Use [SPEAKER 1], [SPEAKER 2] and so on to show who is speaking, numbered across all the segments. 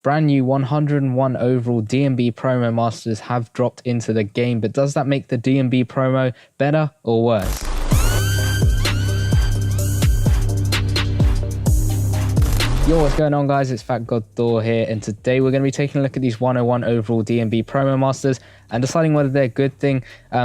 [SPEAKER 1] Brand new 101 overall D&B promo masters have dropped into the game, but does that make the D&B promo better or worse? Yo, what's going on guys, it's Fat God Thor here, and today we're going to be taking a look at these 101 overall D&B promo masters and deciding whether they're a good thing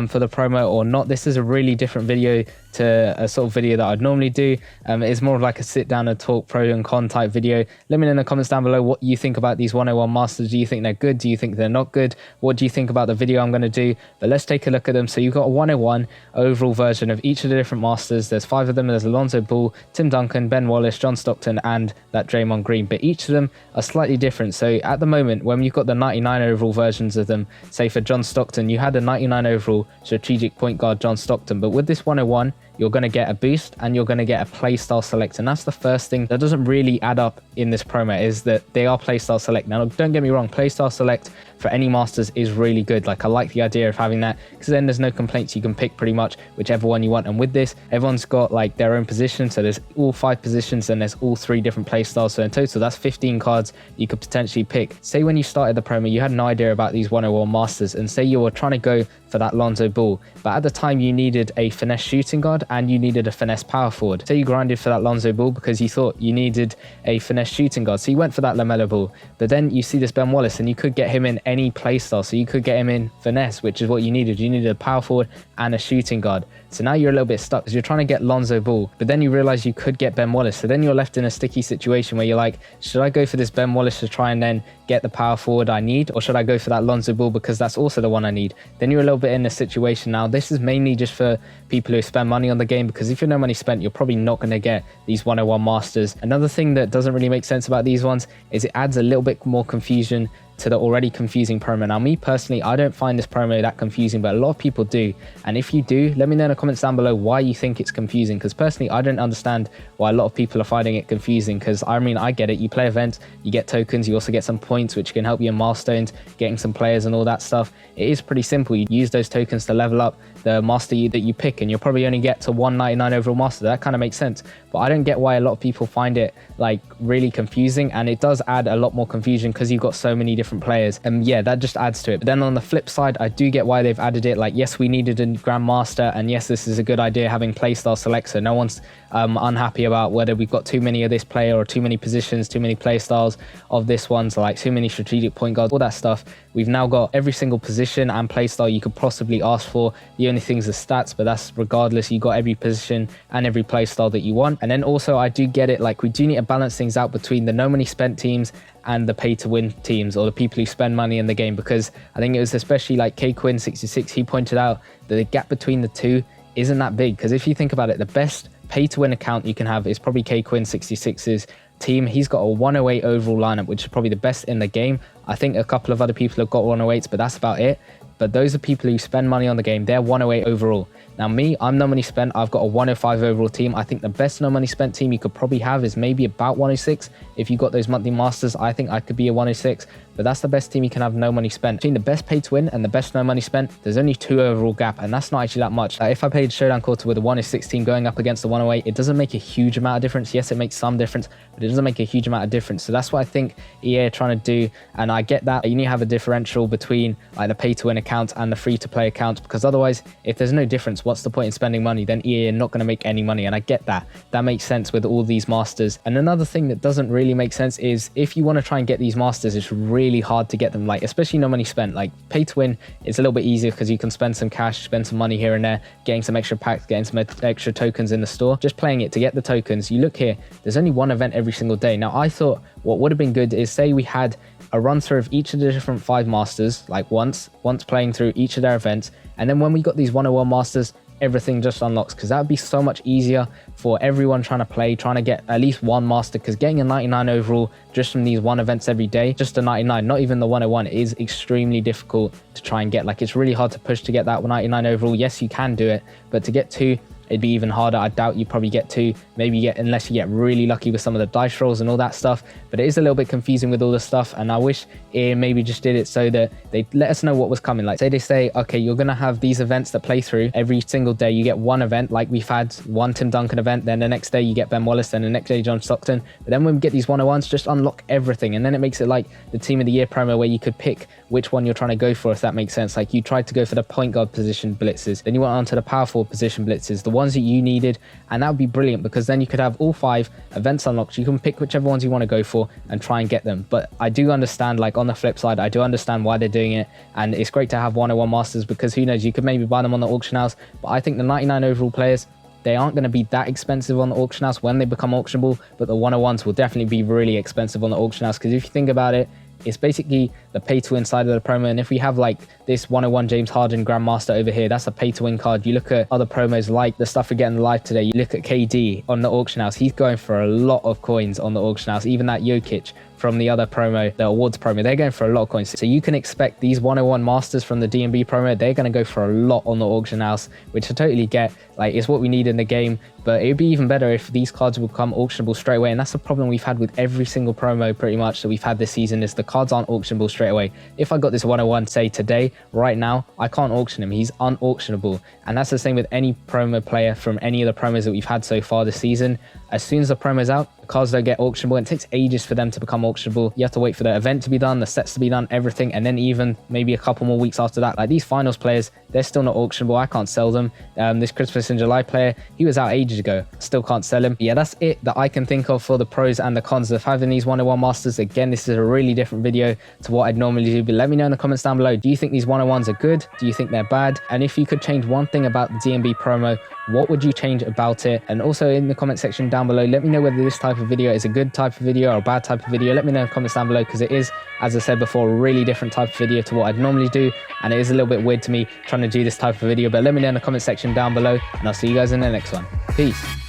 [SPEAKER 1] for the promo or not. This is a really different video to a sort of video that I'd normally do. It's more of like a sit down and talk pro and con type video. Let me know in the comments down below what you think about these 101 masters. Do you think they're good? Do you think they're not good? What do you think about the video I'm going to do? But let's take a look at them. So you've got a 101 overall version of each of the different masters. There's 5 of them. There's Alonzo Ball, Tim Duncan, Ben Wallace, John Stockton, and that Draymond Green. But each of them are slightly different. So at the moment, when you've got the 99 overall versions of them, say for John Stockton, you had a 99 overall strategic point guard John Stockton. But with this 101, you're going to get a boost and you're going to get a playstyle select. And that's the first thing that doesn't really add up in this promo, is that they are playstyle select. Now, don't get me wrong, playstyle select for any masters is really good. Like, I like the idea of having that, because then there's no complaints. You can pick pretty much whichever one you want. And with this, everyone's got like their own position. So there's all 5 positions and there's all 3 different playstyles. So in total, that's 15 cards you could potentially pick. Say when you started the promo, you had no idea about these 101 masters, and say you were trying to go for that Lonzo Ball, but at the time you needed a finesse shooting guard and you needed a finesse power forward. Say you grinded for that Lonzo Ball because you thought you needed a finesse shooting guard, so you went for that LaMelo Ball. But then you see this Ben Wallace and you could get him in any playstyle, so you could get him in finesse, which is what you needed. You needed a power forward and a shooting guard. So now you're a little bit stuck because you're trying to get Lonzo Ball, but then you realize you could get Ben Wallace. So then you're left in a sticky situation where you're like, should I go for this Ben Wallace to try and then get the power forward I need, or should I go for that Lonzo Ball because that's also the one I need? Then you're a little bit in a situation. Now, this is mainly just for people who spend money on the game, because if you have no money spent, you're probably not going to get these 101 masters. Another thing that doesn't really make sense about these ones is it adds a little bit more confusion to the already confusing promo. Now, me personally, I don't find this promo that confusing, but a lot of people do. And if you do, let me know in the comments down below why you think it's confusing, because personally, I don't understand why a lot of people are finding it confusing. Because I mean, I get it. You play events, you get tokens, you also get some points which can help you in milestones, getting some players and all that stuff. It is pretty simple. You use those tokens to level up the master that you pick, and you'll probably only get to 199 overall master. That kind of makes sense, but I don't get why a lot of people find it like really confusing. And it does add a lot more confusion because you've got so many different players, and yeah, that just adds to it. But then on the flip side, I do get why they've added it. Like, yes, we needed a grandmaster, and yes, this is a good idea having playstyle select, so no one's unhappy about whether we've got too many of this player or too many positions, too many playstyles of this one, so like too many strategic point guards, all that stuff. We've now got every single position and playstyle you could possibly ask for. The only thing's the stats, but that's regardless. You got every position and every playstyle that you want. And then also, I do get it, like, we do need to balance things out between the no money spent teams and the pay to win teams, or the people who spend money in the game, because I think it was especially like KQuinn66, he pointed out that the gap between the two isn't that big. Because if you think about it, the best pay to win account you can have is probably KQuinn66's team. He's got a 108 overall lineup, which is probably the best in the game. I think a couple of other people have got 108s, but that's about it. But those are people who spend money on the game. They're 108 overall. Now me, I'm no money spent. I've got a 105 overall team. I think the best no money spent team you could probably have is maybe about 106. If you got those monthly masters, I think I could be a 106. But that's the best team you can have no money spent. Between the best pay to win and the best no money spent, there's only 2 overall gap, and that's not actually that much. If I played Showdown Quarter with a 106 team going up against the 108, it doesn't make a huge amount of difference. Yes, it makes some difference, but it doesn't make a huge amount of difference. So that's what I think EA are trying to do, and I get that. You need to have a differential between like the pay to win account and the free to play account, because otherwise, if there's no difference, what's the point in spending money? Then EA are not going to make any money, and I get that. That makes sense with all these masters. And another thing that doesn't really make sense is if you want to try and get these masters, it's really hard to get them. Like, especially no money spent. Like, pay to win is a little bit easier because you can spend some cash, spend some money here and there, getting some extra packs, getting some extra tokens in the store, just playing it to get the tokens. You look here, there's only one event every single day. Now, I thought what would have been good is, say we had a run through of each of the different 5 masters, like once playing through each of their events, and then when we got these 101 masters, everything just unlocks, because that would be so much easier for everyone trying to play, trying to get at least one master. Because getting a 99 overall just from these one events every day, just a 99, not even the 101, is extremely difficult to try and get. Like, it's really hard to push to get that 99 overall. Yes, you can do it, but to get 2 it'd be even harder. I doubt you probably get 2, maybe you get, unless you get really lucky with some of the dice rolls and all that stuff. But it is a little bit confusing with all the stuff, and I wish it maybe just did it so that they let us know what was coming. Like, say they say, okay, you're gonna have these events that play through every single day. You get one event, like we've had one Tim Duncan event, then the next day you get Ben Wallace, then the next day John Stockton. But then when we get these 101s, just unlock everything, and then it makes it like the Team of the Year promo where you could pick which one you're trying to go for, if that makes sense. Like, you tried to go for the point guard position blitzes, then you went on to the power forward position blitzes, the ones that you needed, and that would be brilliant because then you could have all 5 events unlocked. You can pick whichever ones you want to go for and try and get them. But I do understand, like, on the flip side, I do understand why they're doing it, and it's great to have 101 masters because who knows, you could maybe buy them on the auction house. But I think the 99 overall players, they aren't going to be that expensive on the auction house when they become auctionable, but the 101s will definitely be really expensive on the auction house because if you think about it, it's basically the pay to win side of the promo. And if we have like this 101 James Harden Grandmaster over here, that's a pay to win card. You look at other promos like the stuff we're getting live today, you look at KD on the auction house, he's going for a lot of coins on the auction house. Even that Jokic from the other promo, the awards promo, they're going for a lot of coins. So you can expect these 101 masters from the D&B promo, they're going to go for a lot on the auction house, which I totally get. Like, it's what we need in the game, but it'd be even better if these cards would become auctionable straight away. And that's the problem we've had with every single promo pretty much that we've had this season, is the cards aren't auctionable straight away. If I got this 101, say today, right now, I can't auction him. He's unauctionable. And that's the same with any promo player from any of the promos that we've had so far this season. As soon as the promo's out, the cards don't get auctionable, and it takes ages for them to become auctionable. You have to wait for the event to be done, the sets to be done, everything, and then even maybe a couple more weeks after that. Like, these finals players, they're still not auctionable. I can't sell them. This Christmas in July player, he was out ages ago. Still can't sell him. Yeah, that's it that I can think of for the pros and the cons of having these 101 masters. Again, this is a really different video to what I'd normally do, but let me know in the comments down below. Do you think these 101s are good? Do you think they're bad? And if you could change one thing about the D&B promo, what would you change about it? And also in the comment section down below, let me know whether this type of video is a good type of video or a bad type of video. Let me know in the comments down below, because it is, as I said before, a really different type of video to what I'd normally do, and it is a little bit weird to me trying to do this type of video. But let me know in the comment section down below, and I'll see you guys in the next one. Peace.